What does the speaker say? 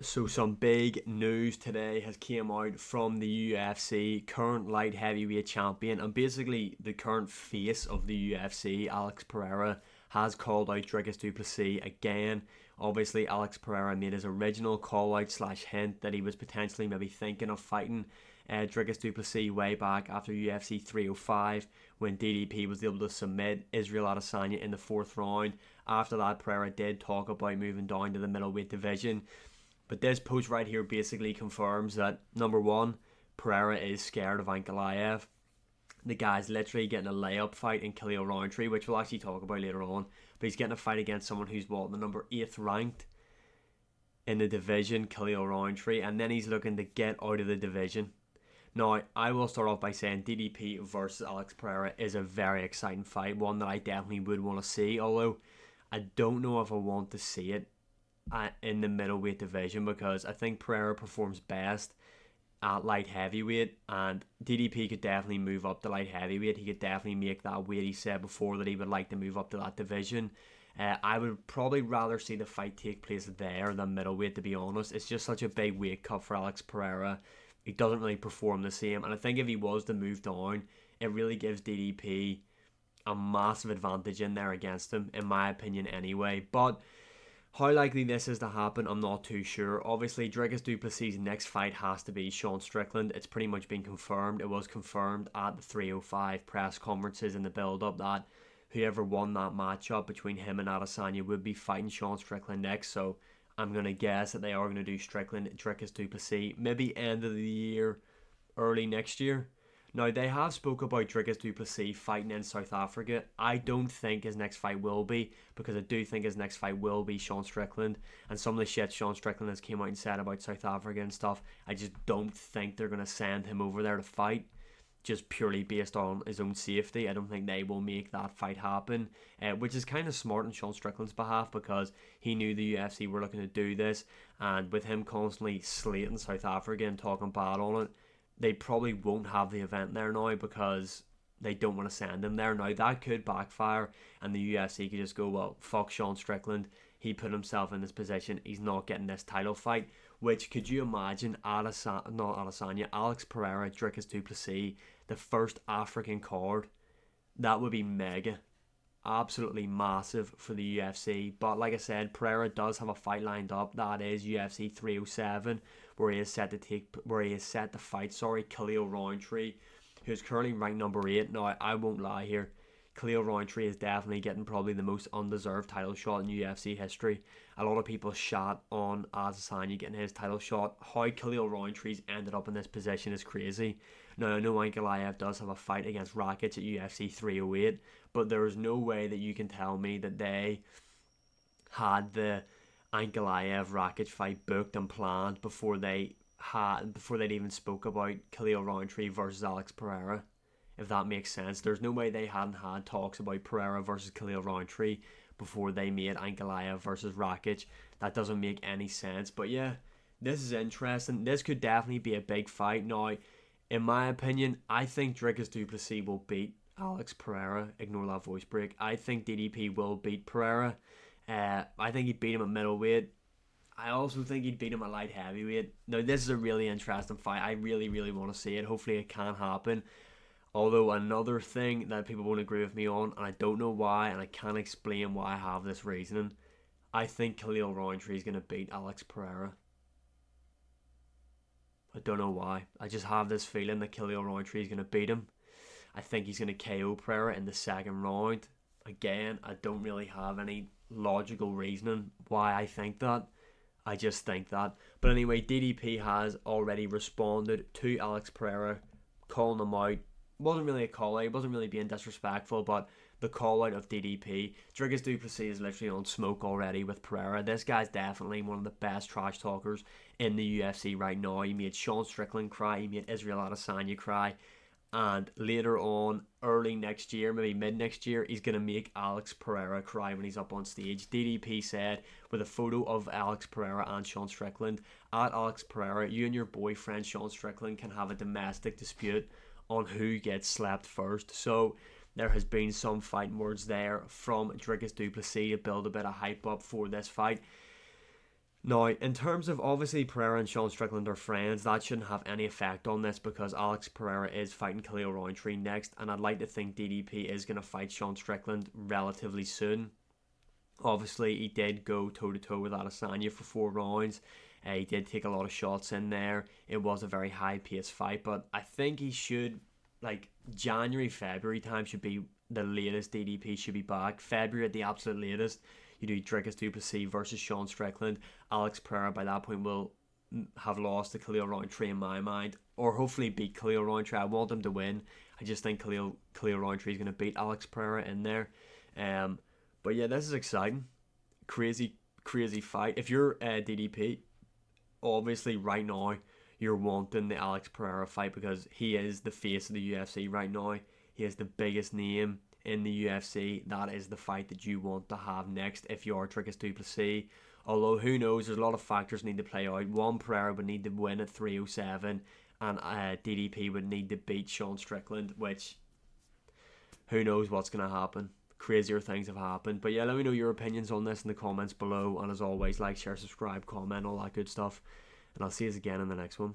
So some big news today has came out from the UFC, current light heavyweight champion and basically the current face of the UFC, Alex Pereira, has called out Dricus du Plessis again. Obviously, Alex Pereira made his original call out slash hint that he was potentially maybe thinking of fighting Dricus du Plessis way back after UFC 305 when DDP was able to submit Israel Adesanya in the fourth round. After that, Pereira did talk about moving down to the middleweight division. But this post right here basically confirms that number one, Pereira is scared of Ankalaev. The guy's literally getting a layup fight in Khalil Roundtree, which we'll actually talk about later on. But he's getting a fight against someone who's the number 8th ranked in the division, Khalil Roundtree, and then he's looking to get out of the division. Now, I will start off by saying DDP versus Alex Pereira is a very exciting fight, one that I definitely would want to see, although I don't know if I want to see it in the middleweight division because I think Pereira performs best at light heavyweight, and DDP could definitely move up to light heavyweight. He could definitely make that weight. He said before that he would like to move up to that division. I would probably rather see the fight take place there than middleweight, to be honest. It's just such a big weight cut for Alex Pereira. He doesn't really perform the same, and I think if he was to move down, it really gives DDP a massive advantage in there against him, in my opinion anyway. But how likely this is to happen, I'm not too sure. Obviously, Dricus du Plessis' next fight has to be Sean Strickland. It's pretty much been confirmed. It was confirmed at the 305 press conferences in the build-up that whoever won that matchup between him and Adesanya would be fighting Sean Strickland next. So I'm going to guess that they are going to do Strickland, Dricus du Plessis, maybe end of the year, early next year. Now, they have spoke about Dricus du Plessis fighting in South Africa. I don't think his next fight will be, because I do think his next fight will be Sean Strickland. And some of the shit Sean Strickland has came out and said about South Africa and stuff, I just don't think they're going to send him over there to fight, just purely based on his own safety. I don't think they will make that fight happen, which is kind of smart on Sean Strickland's behalf because he knew the UFC were looking to do this, and with him constantly slating South Africa and talking bad on it, they probably won't have the event there now because they don't want to send him there. Now, that could backfire, and the UFC could just go, well, fuck Sean Strickland. He put himself in this position. He's not getting this title fight. Which, could you imagine Alex Pereira, Dricus du Plessis, the first African card? That would be mega. Absolutely massive for the UFC. But like I said, Pereira does have a fight lined up. That is UFC 307, where he is set to fight Khalil Roundtree, who's currently ranked number 8. Now, I won't lie here, Khalil Roundtree is definitely getting probably the most undeserved title shot in UFC history. A lot of people shot on Adesanya getting his title shot. How Khalil Roundtree's ended up in this position is crazy. Now, I know Ankalaev does have a fight against Rakic at UFC 308, but there is no way that you can tell me that they had the Ankalaev Rakic fight booked and planned before they'd even spoke about Khalil Roundtree versus Alex Pereira, if that makes sense. There's no way they hadn't had talks about Pereira versus Khalil Roundtree before they made Ankalaev versus Rakic. That doesn't make any sense. But yeah, this is interesting. This could definitely be a big fight. Now, in my opinion, I think Dricus du Plessis will beat Alex Pereira. Ignore that voice break. I think DDP will beat Pereira. I think he'd beat him at middleweight. I also think he'd beat him at light heavyweight. Now, this is a really interesting fight. I really, really want to see it. Hopefully it can happen. Although another thing that people won't agree with me on, and I don't know why, and I can't explain why I have this reasoning, I think Khalil Roundtree is going to beat Alex Pereira. I don't know why. I just have this feeling that Khalil Roundtree is going to beat him. I think he's going to KO Pereira in the second round. Again, I don't really have any logical reasoning why I think that. I just think that. But anyway, DDP has already responded to Alex Pereira, calling him out. Wasn't really a call out, wasn't really being disrespectful, but the call out of DDP. Dricus du Plessis is literally on smoke already with Pereira. This guy's definitely one of the best trash talkers in the UFC right now. He made Sean Strickland cry, he made Israel Adesanya cry, and later on, early next year, maybe mid next year, he's going to make Alex Pereira cry when he's up on stage. DDP said, with a photo of Alex Pereira and Sean Strickland, at Alex Pereira, you and your boyfriend Sean Strickland can have a domestic dispute on who gets slapped first. So there has been some fighting words there from Dricus du Plessis to build a bit of hype up for this fight. Now, in terms of obviously Pereira and Sean Strickland are friends, that shouldn't have any effect on this because Alex Pereira is fighting Khalil Rountree next, and I'd like to think DDP is going to fight Sean Strickland relatively soon. Obviously, he did go toe to toe with Adesanya for 4 rounds. He did take a lot of shots in there. It was a very high paced fight, but I think he should, like, January, February time should be the latest DDP should be back. February at the absolute latest. You do Dricus du Plessis versus Sean Strickland. Alex Pereira by that point will have lost to Khalil Rountree in my mind, or hopefully beat Khalil Rountree. I want him to win. I just think Khalil Rountree is going to beat Alex Pereira in there. Um, but yeah, this is exciting. Crazy fight. If you're DDP, obviously right now you're wanting the Alex Pereira fight because he is the face of the UFC right now. He is the biggest name in the UFC. That is the fight that you want to have next if you are Dricus du Plessis. Although who knows, there's a lot of factors need to play out. One, Pereira would need to win at 307, and DDP would need to beat Sean Strickland, which who knows what's going to happen. Crazier things have happened. But yeah, let me know your opinions on this in the comments below. And as always, like, share, subscribe, comment, all that good stuff. And I'll see you again in the next one.